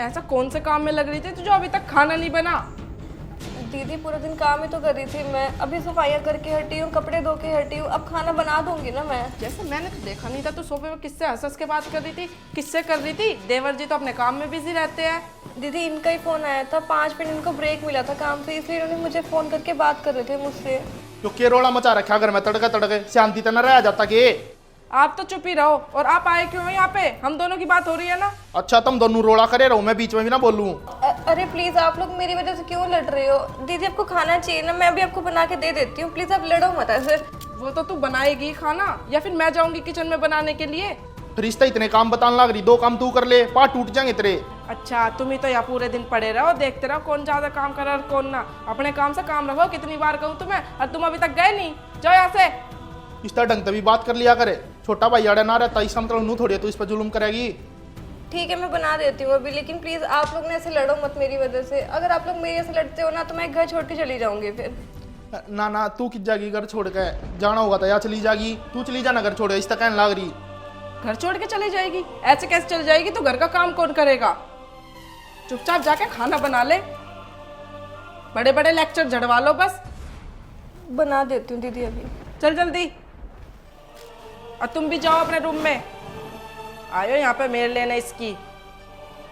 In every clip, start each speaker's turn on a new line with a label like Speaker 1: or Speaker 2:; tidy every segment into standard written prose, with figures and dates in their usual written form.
Speaker 1: ऐसा कौन से काम में लग रही थी तो जो अभी तक खाना नहीं बना?
Speaker 2: दीदी पूरा दिन काम ही तो कर रही थी मैं। अभी सफाइयाँ करके हटी हूँ, कपड़े धो के हटी हूँ, अब खाना बना दूंगी ना मैं।
Speaker 1: जैसे मैंने तो देखा नहीं था, तो सोफे में किससे हंस हंस के बात कर रही थी? किससे कर रही थी? देवर जी तो अपने काम में बिजी रहते हैं।
Speaker 2: दीदी इनका ही फोन आया था, 5 मिनट इनको ब्रेक मिला था काम से, इसलिए उन्होंने मुझे फोन करके बात कर रहे थे मुझसे।
Speaker 3: तो के रोड़ा मचा रखा घर में, तड़के तड़के शांति तो न रह जाता के।
Speaker 1: आप तो चुप ही रहो। और आप आए क्यों हैं यहाँ पे? हम दोनों की बात हो रही है ना।
Speaker 3: अच्छा तुम दोनों रोड़ा करे रहो, मैं बीच में भी ना बोलूं।
Speaker 2: अरे प्लीज आप लोग मेरी वजह से क्यों लड़ रहे हो? दीदी आपको खाना चाहिए ना, मैं अभी आपको बना के दे देती हूँ, प्लीज आप लड़ो मत ऐसे।
Speaker 1: वो तो तू बनाएगी खाना या फिर मैं जाऊंगी किचन में बनाने के लिए?
Speaker 3: रिश्ता इतने काम बताने लग रही, 2 काम तू कर ले, पाँव टूट जाएंगे तेरे।
Speaker 1: अच्छा तुम ही तो यहाँ पूरे दिन पड़े रहो, देखते रहो कौन ज्यादा काम कर रहा है और कौन ना। अपने काम से काम रखो। कितनी बार कहूँ तुम्हें, और तुम अभी तक गए नहीं। जाओ यहाँ से।
Speaker 3: इस तरह ढंग से भी बात कर लिया करे। छोटा भाई अड़ा ना रहता, इसका मतलब नू थोड़ी है तू इस पर जुल्म करेगी।
Speaker 2: ठीक है मैं बना देती हूँ अभी, लेकिन प्लीज आप लोग ने ऐसे लड़ो मत मेरी वजह से। अगर आप लोग मेरे ऐसे लड़ते हो ना तो मैं घर छोड़ के चली जाऊंगी फिर।
Speaker 3: ना ना तू किस जाएगी घर छोड़ के? जाना होगा तो या चली जाएगी, तू चली जाना घर छोड़, इस तक कहने लग रही।
Speaker 1: घर छोड़ के चली जाएगी? ऐसे कैसे चली जाएगी? तो घर का काम कौन करेगा? चुपचाप जाके खाना बना ले। बड़े बड़े लेक्चर झड़वा लो बस।
Speaker 2: बना देती हूँ दीदी अभी।
Speaker 1: चल जल्दी। और तुम भी जाओ अपने रूम में। आयो यहाँ पे मेरे लेने इसकी।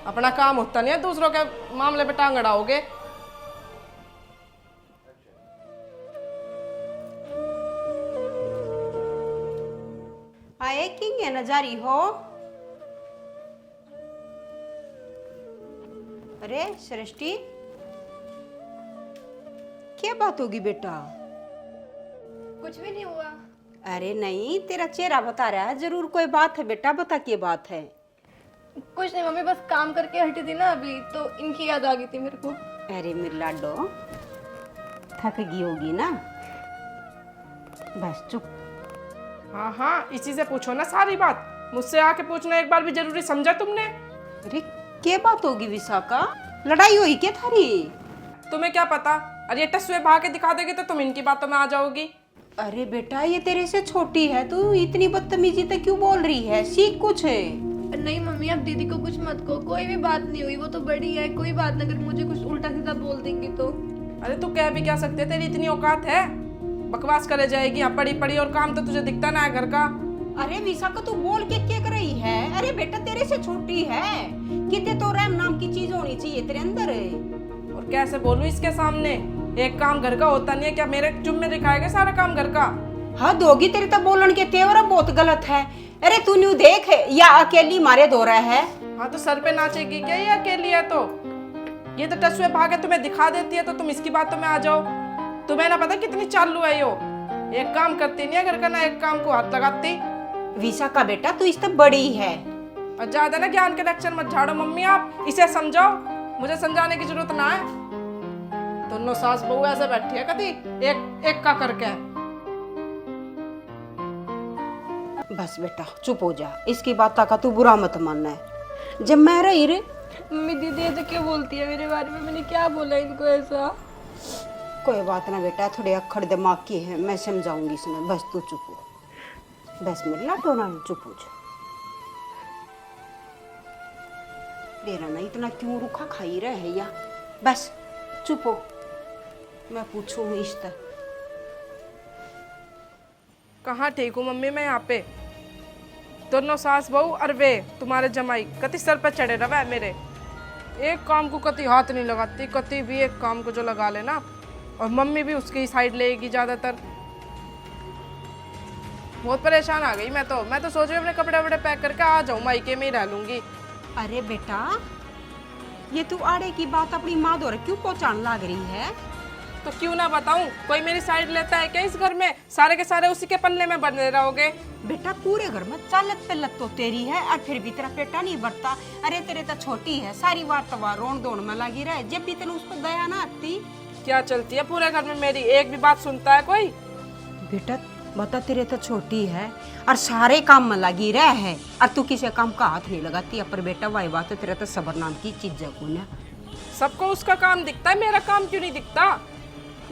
Speaker 1: अपना काम होता नहीं है, दूसरों के मामले पे टांग अड़ाओगे।
Speaker 4: आए किंग है नजारी हो। अरे सृष्टि क्या बात होगी बेटा?
Speaker 2: कुछ भी नहीं हुआ।
Speaker 4: अरे नहीं, तेरा चेहरा बता रहा है, जरूर कोई बात है बेटा, बता क्या बात है।
Speaker 2: कुछ नहीं मम्मी, बस काम करके हटी थी ना अभी, तो इनकी याद आ गई थी मेरे को।
Speaker 4: अरे मेरे लाडो थक गई होगी ना, बस चुप।
Speaker 1: हाँ हाँ, इसी से पूछो ना सारी बात। मुझसे आके पूछना एक बार भी जरूरी समझा तुमने?
Speaker 4: अरे क्या बात होगी विशाखा? लड़ाई हुई क्या थारी?
Speaker 1: तुम्हें क्या पता? अरे ये टसुए भाग के दिखा दोगे तो तुम इनकी बातों में आ जाओगी।
Speaker 4: अरे बेटा ये तेरे से छोटी है, तू इतनी बदतमीजी तो क्यों बोल रही है? सीख कुछ है।
Speaker 2: नहीं मम्मी आप दीदी को कुछ मत कहो, कोई भी बात नहीं हुई, वो तो बड़ी है, कोई बात नहीं। अगर मुझे कुछ उल्टा सीधा बोल देंगी तो।
Speaker 1: अरे तू कह भी क्या सकते? तेरी इतनी औकात है? बकवास करे जाएगी यहाँ पड़ी पड़ी, और काम तो तुझे दिखता ना है घर का।
Speaker 4: अरे विशाखा तू बोल के क्या कर रही है? अरे बेटा तेरे से छोटी है, कितने तो रहम नाम की चीज होनी चाहिए तेरे अंदर।
Speaker 1: और कैसे बोलूं इसके सामने? एक काम घर का होता नहीं है क्या? मेरे जुम्मे दिखाएगा सारा काम घर का।
Speaker 4: हाँ दोगी, तेरे तो बोलन के तेवर बहुत गलत है। अरे तू न्यू देख या अकेली मारे दो रहा है।
Speaker 1: हाँ तो सर पे नाचेगी क्या? ये अकेली है तो? ये तो टसुए भागे तुम्हें दिखा देती है तो तुम इसकी बातों में आ जाओ। तुम्हें ना पता कितनी चालू है यो। एक काम करती नहीं है घर का, ना एक काम को हाथ लगाती।
Speaker 4: विशाखा बेटा तू इस तक बड़ी है।
Speaker 1: और ज्यादा ना ज्ञान के लेक्चर मत झाड़ो मम्मी, आप इसे समझाओ। मुझे समझाने की जरूरत ना है। दोनों सास बहू ऐसे बैठी है कभी एक एक का करके।
Speaker 4: बस बेटा चुप हो जा, इसकी बात का तू बुरा मत मानना है। जब मैं रही रे
Speaker 2: मम्मी दीदी ऐसे क्यों बोलती है मेरे बारे में? मैंने क्या बोला इनको ऐसा?
Speaker 4: कोई बात ना बेटा, थोड़े अक्खड़ दिमाग की है, मैं समझाऊंगी इसमें, बस तू चुप हो। बस मेरे लाडो ना चुप हो जा। मेरा ना इतना क्यों रूखा खाई रहे है या? बस चुप हो, मैं पूछूं इस तक।
Speaker 1: कहाँ ठीक हूँ मम्मी मैं यहाँ पे? दोनों सास बहू और वे तुम्हारे जमाई कति सर पे चढ़े रहा है मेरे। एक काम को कति हाथ नहीं लगाती, कति भी एक काम को जो लगा लेना। और मम्मी भी उसकी साइड लेगी ज्यादातर। बहुत परेशान आ गई मैं तो सोच रही हूँ अपने कपड़े वपड़े पैक करके आ जाऊँ, मायके में ही रह लूंगी।
Speaker 4: अरे बेटा ये तू आड़े की बात अपनी माँ द्वारा क्यों पहुंचाने लग रही है?
Speaker 1: तो क्यों ना बताऊं? कोई मेरी साइड लेता है क्या इस घर में? सारे के सारे उसी के पल्ले में बने रहोगे।
Speaker 4: बेटा पूरे घर में चालत पल्लत तो तेरी है, और फिर भी तेरा पेटा नहीं बढ़ता। अरे तेरे तो छोटी है, सारी बार तवा रोन दौड़ में लगी रहे, जब भी तेने उस पर दया ना आती।
Speaker 1: क्या चलती है पूरे घर में मेरी? एक भी बात सुनता है कोई?
Speaker 4: बेटा बता तेरे तो छोटी है और सारे काम में लगी रह है, और तू किसी काम का हाथ नहीं लगाती। पर बेटा वही बात है, तेरा तो सबर नाम की चीज है।
Speaker 1: सबको उसका काम दिखता है, मेरा काम क्यों नहीं दिखता?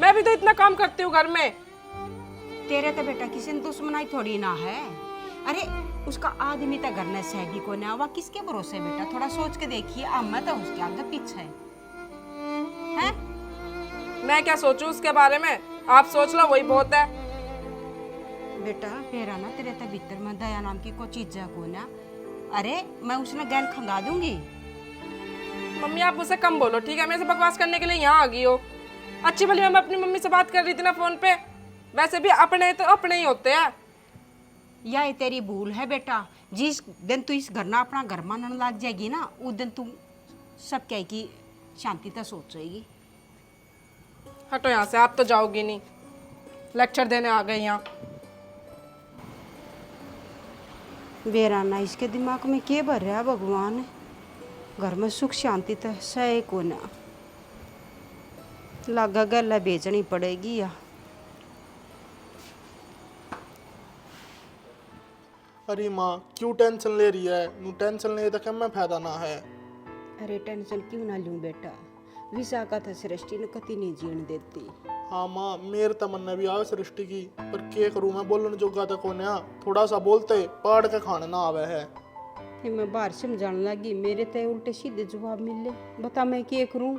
Speaker 1: मैं भी तो इतना काम करती हूँ घर में।
Speaker 4: तेरे तो बेटा किसी ने दुश्मनाई थोड़ी ना है। अरे उसका आदमी तो घर में सहगी को ना हुआ, किसके भरोसे बेटा? थोड़ा सोच के देखिए, अम्मा तो उसके आगे पीछे है।
Speaker 1: मैं क्या सोचूं उसके बारे में? आप सोच लो, वही बहुत है।
Speaker 4: बेटा मेरा ना तेरे तो भीतर में दया नाम की कोई चीज को ना, अरे मैं उसने गैन खंगा दूंगी।
Speaker 1: मम्मी आप मुझसे कम बोलो, ठीक है? मेरे से बकवास करने के लिए यहाँ आ गई हो। अच्छी भली मैं अपनी मम्मी से बात कर रही थी ना फोन पे। वैसे भी अपने तो अपने ही होते हैं।
Speaker 4: यह तेरी भूल है बेटा। जिस दिन तू इस घर ना अपना घर मानने लग जाएगी ना, उस दिन तू सब क्या की शांति तो सोचेगी।
Speaker 1: हटो यहाँ से, आप तो जाओगी नहीं। लेक्चर देने आ गए यहाँ।
Speaker 4: बेराना इसके दिमाग में क्या भर रहा है भगवान? घर में सुख शांति तो सही को ना, लागा गला बेचनी पड़ेगी या।
Speaker 3: अरे माँ क्यों टेंशन ले रही है? नू टेंशन ले तो क्या मैं फायदा ना है।
Speaker 4: अरे टेंशन क्यों ना लूं बेटा, विशाखा था सृष्टि ने कति नहीं जीण देती।
Speaker 3: हाँ माँ मेरे तमन्ना भी आवे सृष्टि की, पर क्या करूँ मैं? बोलने जोगा तो कोने आ, थोड़ा सा बोलते पहाड़ के खाने ना आवे है।
Speaker 4: फिर मैं बाहर समझाने लगी, मेरे तो उल्टे सीधे जवाब मिले। बता मैं क्या करूं?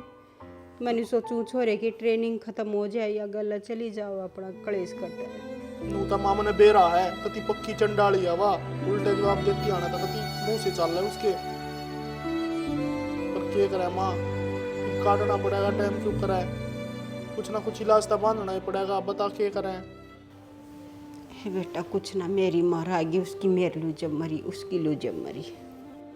Speaker 4: मैंने सोचूं छोरे की ट्रेनिंग खत्म हो जाए या गला चली जाओ अपना कलेश कटे।
Speaker 3: नू तो मामा ने बेरा है, कति पक्की चंडाली है वाह, उल्टे जवाब देती आना था, कति मुंह से चल रहा है उसके। पर क्या करे माँ, काटना पड़ेगा टाइम क्यों करे, कुछ ना कुछ इलाज तो बांधना ही पड़ेगा। बता क्या करें?
Speaker 4: बेटा कुछ ना, मेरी मरागी उसकी मेरी लू जब मरी, उसकी लू जब मरी।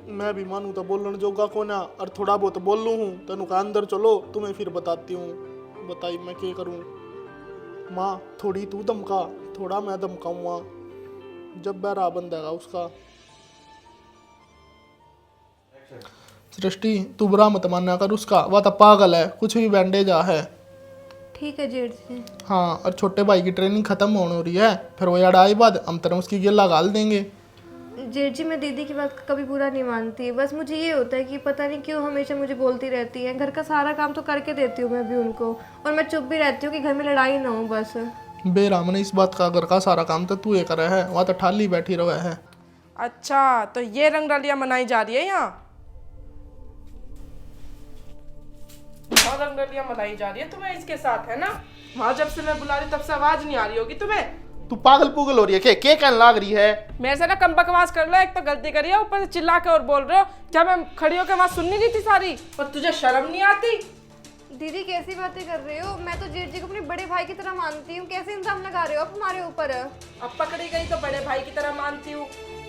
Speaker 3: मैं भी मानू तो बोलने जोगा को ना, और थोड़ा बहुत बोल लू हूँ तेनू का अंदर चलो, तुम्हें फिर बताती हूँ। बताई मैं क्या करूँ? माँ थोड़ी तू धमका, थोड़ा मैं धमकाऊंगा, जब बहरा बंदेगा उसका। सृष्टि तू बुरा मत मानना कर उसका, वह तो पागल है, कुछ भी बैंडेज है।
Speaker 2: ठीक है जेठ जी।
Speaker 3: हाँ और छोटे भाई की ट्रेनिंग खत्म होने हो रही है, फिर वो अड़ाई बाद हम तरह उसकी गिल्ला गाल देंगे।
Speaker 2: जेठ जी मैं दीदी की बात कभी बुरा नहीं मानती, बस मुझे ये होता है कि पता नहीं क्यों हमेशा मुझे बोलती रहती है। घर का सारा काम तो करके देती हूँ मैं भी उनको, और मैं चुप भी रहती हूँ कि घर में लड़ाई ना हो बस।
Speaker 3: बेराम ने इस बात का, घर का सारा काम तो तू ये करे है, वहाँ तो ठाली बैठी रहे है।
Speaker 1: अच्छा तो ये रंगरलियां मनाई जा रही है यहाँ? और रंगरलियां मनाई जा रही है तुम्हें इसके साथ, है ना? वहाँ जब से मैं बुला रही तब से आवाज नहीं आ रही होगी तुम्हें।
Speaker 3: तू पागल पुगल हो रही है क्या कहने लाग रही है?
Speaker 1: मेरे से ना कम बकवास कर लो, एक तो गलती करी है, ऊपर से चिल्ला के और बोल रहे हो। क्या मैं खड़ी होकर वहाँ सुननी नहीं थी सारी? और तुझे शर्म नहीं आती?
Speaker 2: दीदी कैसी बातें कर रहे हो? मैं तो जेठ जी को अपने बड़े भाई की तरह मानती हूँ, कैसे इल्जाम लगा रहे हो आप हमारे ऊपर?
Speaker 1: अब पकड़ी गई तो बड़े भाई की तरह मानती हूँ।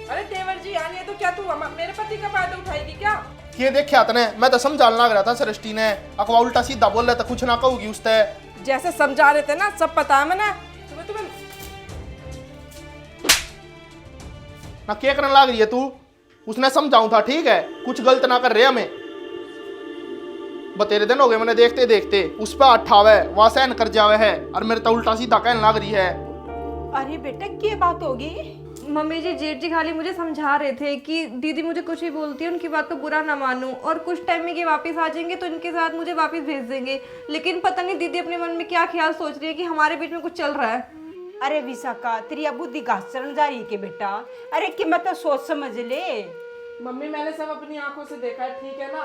Speaker 1: अरे तेवर जी आनी है तो क्या तू मेरे पति का फायदा उठाएगी क्या?
Speaker 3: ये देखा तने, मैं तो समझाने लग रहा था सृष्टि ने, अकवा उल्टा सीधा बोल रहा था, कुछ ना कहूगी उससे।
Speaker 1: जैसे समझा रहे थे ना, सब पता है मैंने तुम्हें।
Speaker 3: ना क्या करने लग रही है तू? उसने समझाऊं था ठीक है, कुछ गलत ना कर रहे हमें। बतेरे दिन हो गए मैंने देखते देखते, उस पर अठावे वहां सहन कर जावे है, और मेरे तो उल्टा सीधा कहने लग रही है।
Speaker 4: अरे बेटा क्या बात होगी?
Speaker 2: मम्मी जी जेठ जी खाली मुझे समझा रहे थे कि दीदी मुझे कुछ भी बोलती है उनकी बात को बुरा ना मानूं, और कुछ टाइम में ये वापस आ जाएंगे तो इनके साथ मुझे वापस भेज देंगे। लेकिन पता नहीं दीदी अपने मन में क्या ख्याल सोच रही है कि हमारे बीच में कुछ चल रहा है।
Speaker 4: अरे विशाखा तेरी अब बुद्धि घास चढ़ जा रही है के बेटा? अरे कि मैं तो सोच समझ ले।
Speaker 1: मम्मी मैंने सब अपनी आंखों से देखा है, ठीक है ना?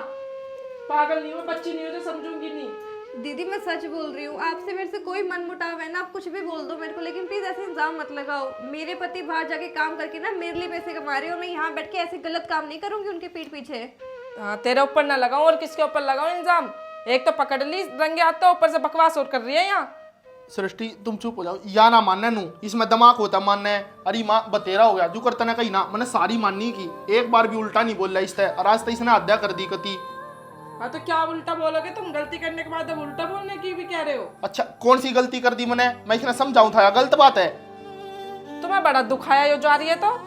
Speaker 1: पागल नहीं हूँ, बच्ची नहीं हूँ जो समझूंगी नहीं।
Speaker 2: दीदी मैं सच बोल रही हूँ, आपसे मेरे से कोई मन मुटाव है ना, आप कुछ भी बोल दो मेरे को, लेकिन प्लीज ऐसे इल्जाम मत लगाओ। मेरे पति बाहर जाके काम करके ना मेरे लिए पैसे कमा रहे हो, मैं यहाँ बैठ के ऐसे गलत काम नहीं करूंगी उनके पीठ पीछे।
Speaker 1: हाँ तेरे ऊपर ना लगाऊं और किसके ऊपर लगाऊं इल्जाम? एक तो पकड़ ली रंगे हाथ, तो ऊपर से बकवास और कर रही है यहाँ।
Speaker 3: सृष्टि तुम चुप हो जाओ, या ना मानने नू, इसमें दिमाग होता मानने। अरे माँ बतेरा हो गया, जो करता ना कहीं ना, मैंने सारी माननी की, एक बार भी उल्टा नहीं बोल रहा इससे, और आज तो इसने हत्या कर दी कती।
Speaker 1: हाँ तो क्या उल्टा बोलोगे तुम? गलती करने के बाद अब उल्टा बोलने की भी कह रहे हो?
Speaker 3: अच्छा कौन सी गलती कर दी मैंने? मैं इसने समझाऊं था, गलत बात है।
Speaker 1: तुम्हें बड़ा दुखाया यो जा रही है तो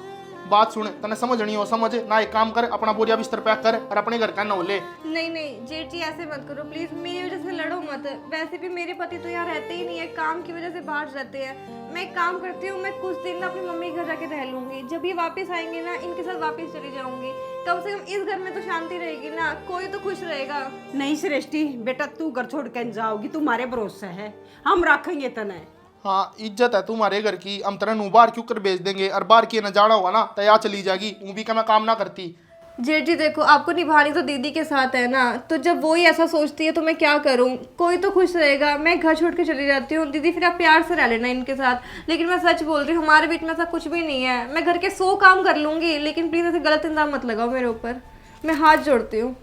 Speaker 3: बात सुने, तने समझनी हो समझ ना, एक काम कर अपना बोरिया बिस्तर पैक कर और अपने घर का नौ ले।
Speaker 2: नहीं नहीं जेठ जी ऐसे मत करो प्लीज, मेरी वजह से लड़ो मत। वैसे भी मेरे पति तो यहाँ रहते ही नहीं है, काम की वजह से बाहर रहते हैं। मैं एक काम करती हूँ, मैं कुछ दिन ना अपनी मम्मी के घर जाके रह लूंगी, जब ये वापस आएंगे ना इनके साथ वापस चली जाऊंगी। कम से कम इस घर में तो शांति रहेगी ना, कोई तो खुश रहेगा।
Speaker 4: नहीं सृष्टि बेटा तू घर छोड़ कर जाओगी, तुम्हारे भरोसे है, हम रखेंगे तने।
Speaker 3: हाँ इज्जत है तुम्हारे घर की, हम तेरा नू बाहर क्यों कर भेज देंगे, और बाहर की न जाना होगा ना तो यहाँ चली जाएगी, वो भी क्या मैं काम ना करती।
Speaker 2: जेठ जी देखो, आपको निभानी तो दीदी के साथ है ना, तो जब वो ही ऐसा सोचती है तो मैं क्या करूं? कोई तो खुश रहेगा, मैं घर छोड़ के चली जाती हूँ। दीदी फिर आप प्यार से रह लेना इनके साथ। लेकिन मैं सच बोल रही हूँ, हमारे बीच में ऐसा कुछ भी नहीं है। मैं घर के 100 काम कर लूंगी, लेकिन प्लीज़ ऐसे गलत इल्जाम मत लगाओ मेरे ऊपर, मैं हाथ जोड़ती हूँ।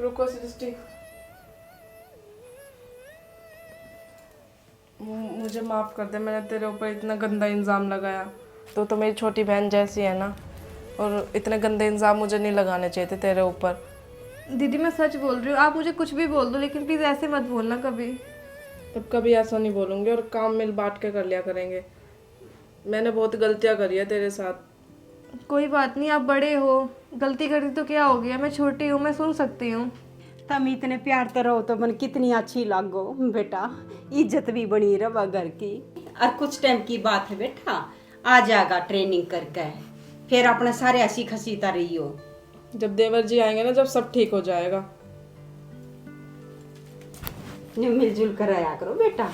Speaker 1: रुको सृष्टि, मुझे माफ़ कर दे, मैंने तेरे ऊपर इतना गंदा इल्ज़ाम लगाया। तो मेरी छोटी बहन जैसी है ना, और इतने गंदे इल्ज़ाम मुझे नहीं लगाने चाहिए थे तेरे ऊपर।
Speaker 2: दीदी मैं सच बोल रही हूँ, आप मुझे कुछ भी बोल दो, लेकिन प्लीज़ ऐसे मत बोलना कभी।
Speaker 1: अब कभी ऐसा नहीं बोलूँगी, और काम मिल बांट के कर लिया करेंगे। मैंने बहुत गलतियाँ करी है तेरे साथ।
Speaker 2: कोई बात नहीं, आप बड़े हो, गलती करी तो क्या हो गया, मैं छोटी हूँ, मैं सुन सकती हूँ।
Speaker 4: तुम इतने प्यार तो रहो तो मन कितनी अच्छी लागो बेटा, इज्जत भी बनी रहा घर की। और कुछ टाइम की बात है बेटा, आ जाएगा ट्रेनिंग करके, फिर अपने सारे हंसी खसीता रही हो।
Speaker 1: जब देवर जी आएंगे ना, जब सब ठीक हो जाएगा।
Speaker 4: मिलजुल कर आया करो बेटा।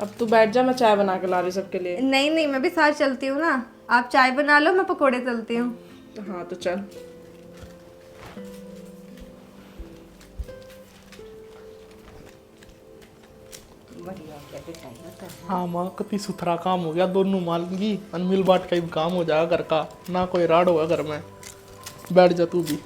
Speaker 1: अब तू बैठ जा, मैं चाय बना के ला रही सबके लिए।
Speaker 2: नहीं नहीं, मैं भी साथ चलती हूँ ना, आप चाय बना लो, मैं पकोड़े तलती हूँ।
Speaker 1: हाँ तो चल।
Speaker 3: हाँ माँ कति सुथरा काम हो गया, दोनों मालूंगी, मिल बांट का ही काम हो जाएगा घर का, ना कोई राड होगा घर में। बैठ जा तू भी।